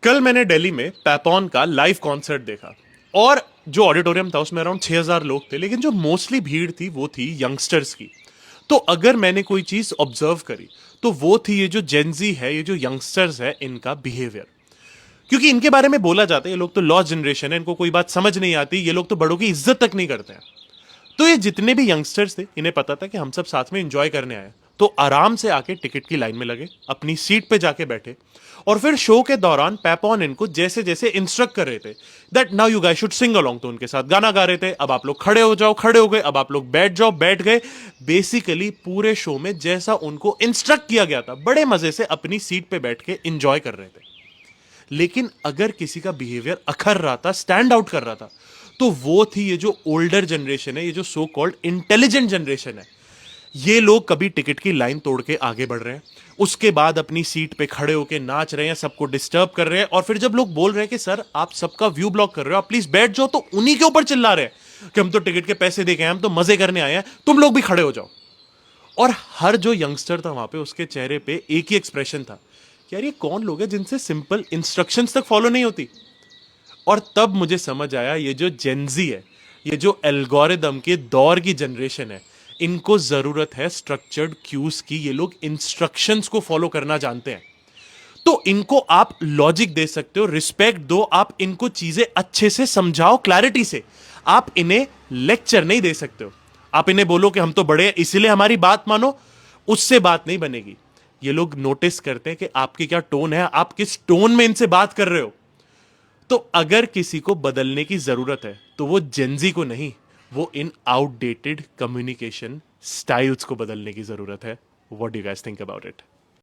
कल मैंने दिल्ली में पैपॉन का लाइव कॉन्सर्ट देखा और जो ऑडिटोरियम था उसमें अराउंड 6,000 लोग थे, लेकिन जो मोस्टली भीड़ थी वो थी यंगस्टर्स की। तो अगर मैंने कोई चीज ऑब्जर्व करी तो वो थी ये जो जेंजी है, ये जो यंगस्टर्स है, इनका बिहेवियर। क्योंकि इनके बारे में बोला जाता है ये लोग तो लॉस्ट जनरेशन है, इनको कोई बात समझ नहीं आती, ये लोग तो बड़ों की इज्जत तक नहीं करते हैं। तो ये जितने भी यंगस्टर्स थे इन्हें पता था कि हम सब साथ में एंजॉय करने आए, तो आराम से आके टिकट की लाइन में लगे, अपनी सीट पे जाके बैठे। और फिर शो के दौरान पैपॉन इनको जैसे जैसे इंस्ट्रक्ट कर रहे थे that now you guys should sing along, तो उनके साथ गाना गा रहे थे। अब आप लोग खड़े हो जाओ, खड़े हो गए। अब आप लोग बैठ जाओ, बैठ गए। बेसिकली पूरे शो में जैसा उनको इंस्ट्रक्ट किया गया था, बड़े मजे से अपनी सीट पे बैठ के इंजॉय कर रहे थे। लेकिन अगर किसी का बिहेवियर अखर रहा था, स्टैंड आउट कर रहा था, तो वो थी ये जो ओल्डर जनरेशन है, ये जो सो कॉल्ड इंटेलिजेंट जनरेशन है। ये लोग कभी टिकट की लाइन तोड़ के आगे बढ़ रहे हैं, उसके बाद अपनी सीट पे खड़े होके नाच रहे हैं, सबको डिस्टर्ब कर रहे हैं। और फिर जब लोग बोल रहे हैं कि सर आप सबका व्यू ब्लॉक कर रहे हो, आप प्लीज बैठ जाओ, तो उन्हीं के ऊपर चिल्ला रहे हैं कि हम तो टिकट के पैसे दे के आए, हम तो मजे करने आए हैं, तुम लोग भी खड़े हो जाओ। और हर जो यंगस्टर था वहां पे, उसके चेहरे पे एक ही एक्सप्रेशन था कि यार ये कौन लोग हैं जिनसे सिंपल इंस्ट्रक्शंस तक फॉलो नहीं होती। और तब मुझे समझ आया ये जो जेंजी है, ये जो एल्गोरिदम के दौर की जनरेशन है, इनको जरूरत है स्ट्रक्चर्ड क्यूज की। ये लोग इंस्ट्रक्शंस को फॉलो करना जानते हैं। तो इनको आप लॉजिक दे सकते हो, रिस्पेक्ट दो, आप इनको चीजें अच्छे से समझाओ, क्लैरिटी से। आप इन्हें लेक्चर नहीं दे सकते हो। आप इन्हें बोलो कि हम तो बड़े हैं इसलिए हमारी बात मानो, उससे बात नहीं बनेगी। ये लोग नोटिस करते हैं कि आपकी क्या टोन है, आप किस टोन में इनसे बात कर रहे हो। तो अगर किसी को बदलने की जरूरत है तो वो जेंजी को नहीं, वो इन आउटडेटेड कम्युनिकेशन स्टाइल्स को बदलने की जरूरत है। What do you guys think about it?